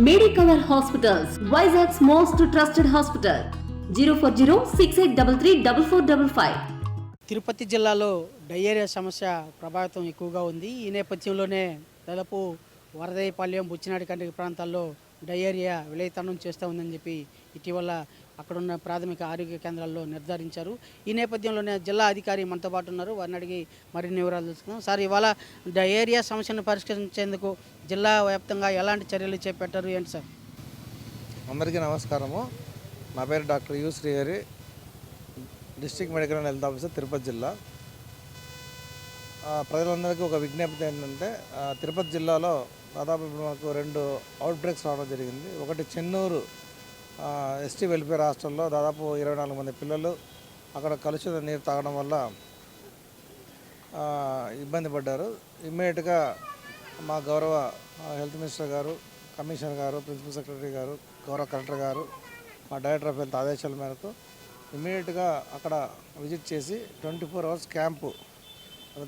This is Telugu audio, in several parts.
Medicover Hospitals, Vizag's most trusted hospital. 04068334455. Tirupati జిల్లాలో డయేరియా సమస్య ప్రభావితం ఎక్కువగా ఉంది. ఈ నేపథ్యంలోనే దాదాపు వరదయ్యపాలెం, బుచ్చినాడి కండ్రి ప్రాంతాల్లో డయేరియా విలయతాండం చేస్తూ ఉందని చెప్పి ఇటీవల అక్కడున్న ప్రాథమిక ఆరోగ్య కేంద్రాల్లో నిర్ధారించారు. ఈ నేపథ్యంలోనే జిల్లా అధికారి మనతో పాటు ఉన్నారు. వారిని అడిగి మరిన్ని వివరాలు తెలుసుకుందాం. సార్, ఇవాళ డయేరియా సమస్యను పరిష్కరించేందుకు జిల్లా వ్యాప్తంగా ఎలాంటి చర్యలు చేపట్టారు ఏంటి సార్? అందరికీ నమస్కారము. నా పేరు doctor you Srihari, district medical and health officer, Tirupati జిల్లా. ప్రజలందరికీ ఒక విజ్ఞప్తి ఏంటంటే, తిరుపతి జిల్లాలో దాదాపు మాకు 2 అవుట్ బ్రేక్స్ రావడం జరిగింది. ఒకటి చెన్నూరు ఎస్టీ వెల్ఫేర్ హాస్టల్లో దాదాపు 24 మంది పిల్లలు అక్కడ కలుషిత నీరు తాగడం వల్ల ఇబ్బంది పడ్డారు. ఇమ్మీడియట్గా మా గౌరవ హెల్త్ మినిస్టర్ గారు, కమిషనర్ గారు, ప్రిన్సిపల్ సెక్రటరీ గారు, గౌరవ కలెక్టర్ గారు, మా డైరెక్టర్ ఆఫ్ హెల్త్ ఆదేశాల మేరకు ఇమ్మీడియట్గా అక్కడ విజిట్ చేసి 24 అవర్స్ క్యాంపు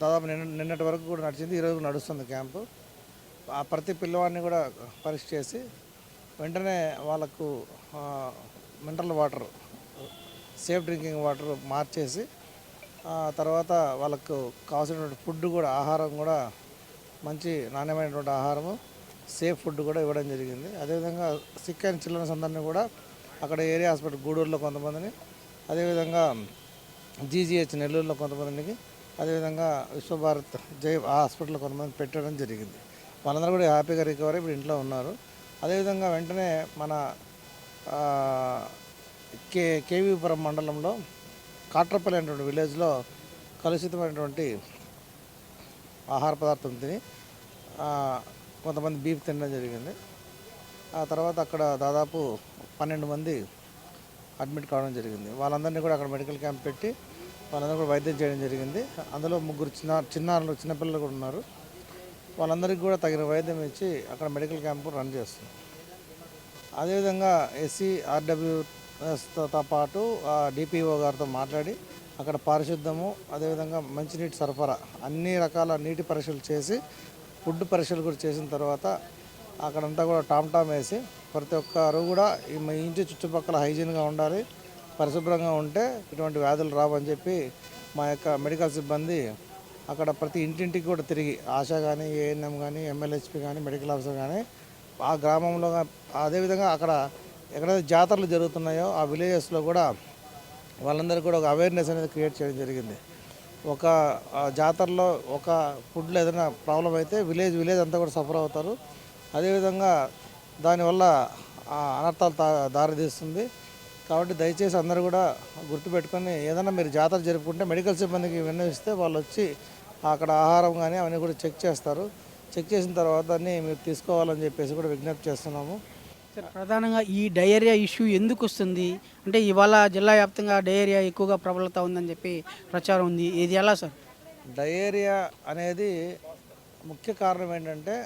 దాదాపు నిన్నటి వరకు కూడా నడిచింది. ఈరోజు నడుస్తుంది క్యాంపు. ఆ ప్రతి పిల్లవాడిని కూడా పరీక్ష చేసి వెంటనే వాళ్ళకు mineral water, safe drinking water మార్చేసి తర్వాత వాళ్ళకు కావాల్సినటువంటి ఫుడ్ కూడా, ఆహారం కూడా మంచి నాణ్యమైనటువంటి ఆహారము, సేఫ్ ఫుడ్ కూడా ఇవ్వడం జరిగింది. అదేవిధంగా సిక్ అండ్ చిల్డ్రన్స్ అందరినీ కూడా అక్కడ ఏరియా హాస్పిటల్ గూడూరులో కొంతమందిని, అదేవిధంగా జీజీహెచ్ నెల్లూరులో కొంతమందికి, అదేవిధంగా విశ్వభారత్ జై హాస్పిటల్లో కొంతమంది పెట్టడం జరిగింది. వాళ్ళందరూ కూడా హ్యాపీగా రికవరీ ఇప్పుడు ఇంట్లో ఉన్నారు. అదేవిధంగా వెంటనే మన కేవీపురం మండలంలో కాట్రపల్లి అనేటువంటి విలేజ్లో కలుషితమైనటువంటి ఆహార పదార్థం తిని కొంతమంది బీఫ్ తినడం జరిగింది. ఆ తర్వాత అక్కడ దాదాపు 12 మంది అడ్మిట్ కావడం జరిగింది. వాళ్ళందరినీ కూడా అక్కడ మెడికల్ క్యాంప్ పెట్టి వాళ్ళందరూ కూడా వైద్యం చేయడం జరిగింది. అందులో 3 చిన్నపిల్లలు కూడా ఉన్నారు. వాళ్ళందరికీ కూడా తగిన వైద్యం ఇచ్చి అక్కడ మెడికల్ క్యాంపు రన్ చేస్తున్నాం. అదేవిధంగా SCRWతో పాటు డిపిఓ గారితో మాట్లాడి అక్కడ పారిశుద్ధము, అదేవిధంగా మంచినీటి సరఫరా, అన్ని రకాల నీటి పరీక్షలు చేసి, ఫుడ్ పరీక్షలు కూడా చేసిన తర్వాత అక్కడంతా కూడా టామ్ వేసి ప్రతి ఒక్కరు కూడా ఈ ఇంటి చుట్టుపక్కల హైజీన్గా ఉండాలి, పరిశుభ్రంగా ఉంటే ఇటువంటి వ్యాధులు రావని చెప్పి మా యొక్క మెడికల్ సిబ్బంది అక్కడ ప్రతి ఇంటింటికి కూడా తిరిగి, ఆశా కానీ, ఏఎన్ఎం కానీ, MLHP కానీ, మెడికల్ ఆఫీసర్ కానీ ఆ గ్రామంలో, అదేవిధంగా అక్కడ ఎక్కడైతే జాతరలు జరుగుతున్నాయో ఆ విలేజెస్లో కూడా వాళ్ళందరికీ కూడా ఒక అవేర్నెస్ అనేది క్రియేట్ చేయడం జరిగింది. ఒక జాతరలో ఒక ఫుడ్లో ఏదైనా ప్రాబ్లం అయితే విలేజ్ అంతా కూడా సఫర్ అవుతారు. అదేవిధంగా దానివల్ల అనర్థాలు దారితీస్తుంది. కాబట్టి దయచేసి అందరూ కూడా గుర్తుపెట్టుకొని ఏదైనా మీరు జాతర జరుపుకుంటే మెడికల్ సిబ్బందికి విన్నవిస్తే వాళ్ళు వచ్చి అక్కడ ఆహారం కానీ అవన్నీ కూడా చెక్ చేస్తారు. చెక్ చేసిన తర్వాత అన్నీ మీరు తీసుకోవాలని చెప్పేసి కూడా విజ్ఞప్తి చేస్తున్నాము. సార్, ప్రధానంగా ఈ డయేరియా ఇష్యూ ఎందుకు వస్తుంది అంటే, ఇవాళ జిల్లా వ్యాప్తంగా డయేరియా ఎక్కువగా ప్రబలత ఉందని చెప్పి ప్రచారం ఉంది. ఇది ఎలా సార్? డయేరియా అనేది ముఖ్య కారణం ఏంటంటే,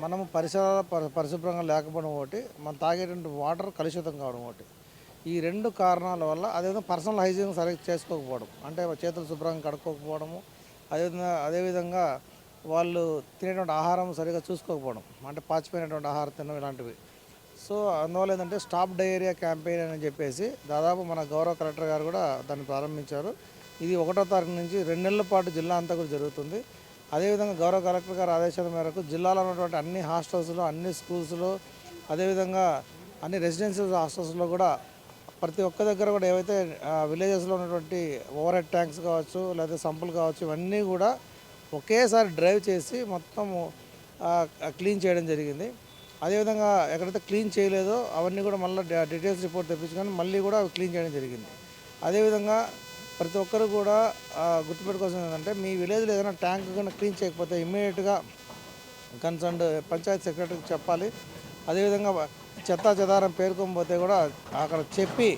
మనము పరిసరాల పరిశుభ్రంగా లేకపోవడం ఒకటి, మనం తాగేటువంటి వాటర్ కలుషితం కావడం ఒకటి. ఈ 2 కారణాల వల్ల, అదేవిధంగా పర్సనల్ హైజీన్ సరిగ్గా చేసుకోకపోవడం, అంటే చేతులు శుభ్రంగా కడుక్కోకపోవడము, అదేవిధంగా వాళ్ళు తినేటువంటి ఆహారం సరిగ్గా చూసుకోకపోవడం, అంటే పాచిపోయినటువంటి ఆహారం తినడం, ఇలాంటివి. సో అందువల్ల ఏంటంటే స్టాప్ డయేరియా క్యాంపెయిన్ అని చెప్పేసి దాదాపు మన గౌరవ కలెక్టర్ గారు కూడా దాన్ని ప్రారంభించారు. ఇది 1వ తారీఖు నుంచి 2 నెలల పాటు జిల్లా అంతా కూడా జరుగుతుంది. అదేవిధంగా గౌరవ కలెక్టర్ గారి ఆదేశాల మేరకు జిల్లాలో ఉన్నటువంటి అన్ని హాస్టల్స్లో, అన్ని స్కూల్స్లో, అదేవిధంగా అన్ని రెసిడెన్షియల్ హాస్టల్స్లో కూడా ప్రతి ఒక్క దగ్గర కూడా ఏవైతే విలేజెస్లో ఉన్నటువంటి ఓవర్ హెడ్ ట్యాంక్స్ కావచ్చు, లేదా సంపులు కావచ్చు, ఇవన్నీ కూడా ఒకేసారి డ్రైవ్ చేసి మొత్తము క్లీన్ చేయడం జరిగింది. అదేవిధంగా ఎక్కడైతే క్లీన్ చేయలేదో అవన్నీ కూడా మళ్ళీ డీటెయిల్స్ రిపోర్ట్ తెప్పించుకొని మళ్ళీ కూడా క్లీన్ చేయడం జరిగింది. అదేవిధంగా ప్రతి ఒక్కరు కూడా గుర్తుపెట్టుకోవాల్సింది ఏంటంటే, మీ విలేజ్లో ఏదైనా ట్యాంక్ కన్నా క్లీన్ చేయకపోతే ఇమ్మీడియట్గా కన్సర్న్డ్ పంచాయతీ సెక్రటరీకి చెప్పాలి. అదేవిధంగా చెత్తా చెదారం పేర్కొనిపోతే కూడా అక్కడ చెప్పి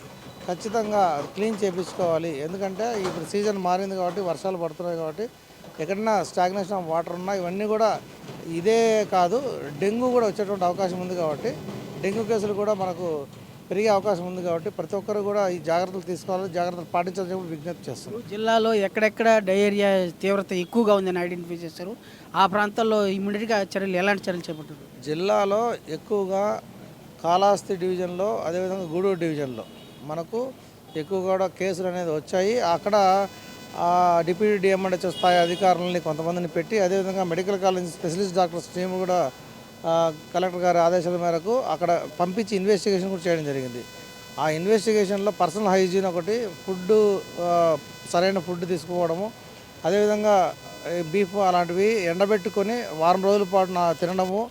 ఖచ్చితంగా క్లీన్ చేయించుకోవాలి. ఎందుకంటే ఇప్పుడు సీజన్ మారింది కాబట్టి, వర్షాలు పడుతున్నాయి కాబట్టి ఎక్కడైనా స్టాగ్నేషన్ ఆఫ్ వాటర్ ఉన్నా ఇవన్నీ కూడా, ఇదే కాదు డెంగ్యూ కూడా వచ్చేటువంటి అవకాశం ఉంది. కాబట్టి డెంగ్యూ కేసులు కూడా మనకు పెరిగే అవకాశం ఉంది కాబట్టి ప్రతి ఒక్కరు కూడా ఈ జాగ్రత్తలు తీసుకోవాలి, జాగ్రత్తలు పాటించాలని చెప్పి విజ్ఞప్తి చేస్తున్నారు. జిల్లాలో ఎక్కడెక్కడ డయేరియా తీవ్రత ఎక్కువగా ఉందని ఐడెంటిఫై చేశారు. ఆ ప్రాంతాల్లో ఇమ్మీడియట్గా ఎలాంటి చర్యలు చేపట్టారు? జిల్లాలో ఎక్కువగా కాళహస్తి డివిజన్లో, అదేవిధంగా గూడూరు డివిజన్లో మనకు ఎక్కువగా కూడా కేసులు అనేది వచ్చాయి. అక్కడ డిప్యూటీ డిఎంఎడ్హెచ్ఓ స్థాయి అధికారులని కొంతమందిని పెట్టి, అదేవిధంగా medical college specialist doctors team కూడా కలెక్టర్ గారి ఆదేశాల మేరకు అక్కడ పంపించి ఇన్వెస్టిగేషన్ కూడా చేయడం జరిగింది. ఆ ఇన్వెస్టిగేషన్లో పర్సనల్ హైజీన్ ఒకటి, ఫుడ్ సరైన ఫుడ్ తీసుకోవడము, అదేవిధంగా బీఫ్ అలాంటివి ఎండబెట్టుకొని వారం రోజుల పాటు తినడము,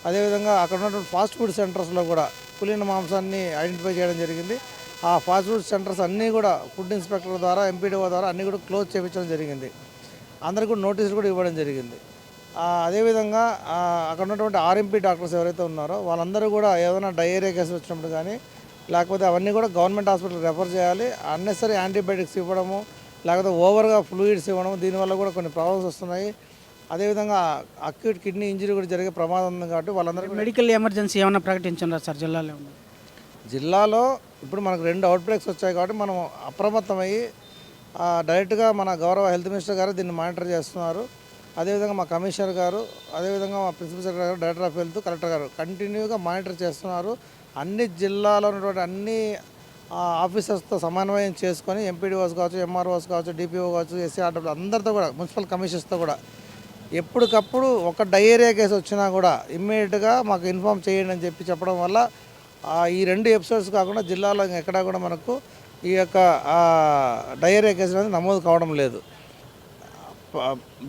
అదేవిధంగా అక్కడ ఉన్నటువంటి ఫాస్ట్ ఫుడ్ సెంటర్స్లో కూడా కులిన మాంసాన్ని ఐడెంటిఫై చేయడం జరిగింది. ఆ ఫాస్ట్ ఫుడ్ సెంటర్స్ అన్నీ కూడా ఫుడ్ ఇన్స్పెక్టర్ ద్వారా, ఎంపీడీఓ ద్వారా అన్నీ కూడా క్లోజ్ చేయించడం జరిగింది. అందరికీ కూడా నోటీసులు కూడా ఇవ్వడం జరిగింది. అదేవిధంగా అక్కడ ఉన్నటువంటి ఆర్ఎంపీ డాక్టర్స్ ఎవరైతే ఉన్నారో వాళ్ళందరూ కూడా ఏదైనా డయేరియా కేసులు వచ్చినప్పుడు కానీ లేకపోతే అవన్నీ కూడా గవర్నమెంట్ హాస్పిటల్కి రెఫర్ చేయాలి. అన్నెసరీ యాంటీబయాటిక్స్ ఇవ్వడము, లేకపోతే ఓవర్గా ఫ్లూయిడ్స్ ఇవ్వడము, దీనివల్ల కూడా కొన్ని ప్రాబ్లమ్స్ వస్తున్నాయి. అదేవిధంగా అక్యూట్ కిడ్నీ ఇంజరీ కూడా జరిగే ప్రమాదం ఉంది కాబట్టి వాళ్ళందరికీ మెడికల్ ఎమర్జెన్సీ ఏమైనా ప్రకటించారా సార్ జిల్లాలో? జిల్లాలో ఇప్పుడు మనకు 2 అవుట్ బ్రేక్స్ వచ్చాయి కాబట్టి మనం అప్రమత్తమయ్యి డైరెక్ట్గా మన గౌరవ హెల్త్ మినిస్టర్ గారు దీన్ని మానిటర్ చేస్తున్నారు. అదేవిధంగా మా కమిషనర్ గారు, అదేవిధంగా మా ప్రిన్సిపల్ సెక్రటరీ గారు, డైరెక్టర్ ఆఫ్ హెల్త్, కలెక్టర్ గారు కంటిన్యూగా మానిటర్ చేస్తున్నారు. అన్ని జిల్లాలో ఉన్నటువంటి అన్ని ఆఫీసర్స్తో సమన్వయం చేసుకొని ఎంపీడీఓస్ కావచ్చు, ఎంఆర్ఓస్ కావచ్చు, డిపిఓ కావచ్చు, ఎస్సీఆర్డబ్ల్యూ అందరితో కూడా, మున్సిపల్ కమిషనర్స్తో కూడా ఎప్పటికప్పుడు ఒక డయేరియా కేసు వచ్చినా కూడా ఇమ్మీడియట్గా మాకు ఇన్ఫామ్ చేయండి అని చెప్పడం వల్ల ఈ 2 ఎపిసోడ్స్ కాకుండా జిల్లాలో ఎక్కడా కూడా మనకు ఈ యొక్క డయేరియా కేసులు అనేది నమోదు కావడం లేదు.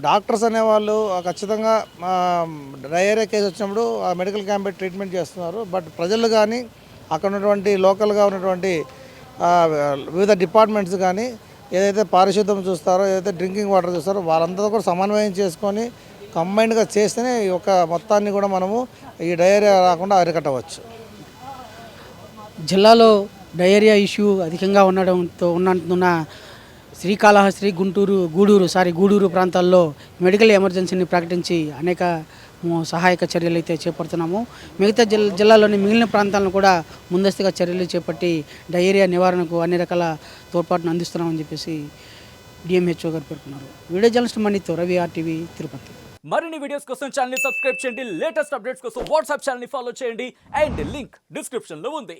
డాక్టర్స్ అనేవాళ్ళు ఖచ్చితంగా డయేరియా కేసు వచ్చినప్పుడు మెడికల్ క్యాంప్ పెట్టి ట్రీట్మెంట్ చేస్తున్నారు. బట్ ప్రజలు కానీ అక్కడ ఉన్నటువంటి లోకల్గా ఉన్నటువంటి వివిధ డిపార్ట్మెంట్స్ కానీ ఏదైతే పారిశుద్ధ్యం చూస్తారో, ఏదైతే డ్రింకింగ్ వాటర్ చూస్తారో వాళ్ళంతా కూడా సమన్వయం చేసుకొని కంబైన్డ్గా చేస్తేనే ఈ యొక్క మొత్తాన్ని కూడా మనము ఈ డయేరియా రాకుండా అరికట్టవచ్చు. జిల్లాలో డయేరియా ఇష్యూ అధికంగా ఉన్నందున శ్రీకాళహస్తి, గూడూరు ప్రాంతాల్లో మెడికల్ ఎమర్జెన్సీని ప్రకటించి అనేక సహాయక చర్యలు అయితే చేపడుతున్నాము. మిగతా జిల్లాలోని మిగిలిన ప్రాంతాలను కూడా ముందస్తుగా చర్యలు చేపట్టి డయేరియా నివారణకు అన్ని రకాల తోడ్పాటును అందిస్తున్నామని చెప్పేసి డిఎంహెచ్ఓ గారు పేర్కొన్నారు. వీడియో జర్నలిస్ట్ మనీతో రవి, RTV, తిరుపతి. మరిన్ని వీడియోస్ కోసం ఛానల్ ని సబ్స్క్రైబ్ చేయండి. లేటెస్ట్ అప్డేట్స్ కోసం వాట్సాప్ ఛానల్ ని ఫాలో చేయండి. అండ్ లింక్ డిస్క్రిప్షన్ లో ఉంది.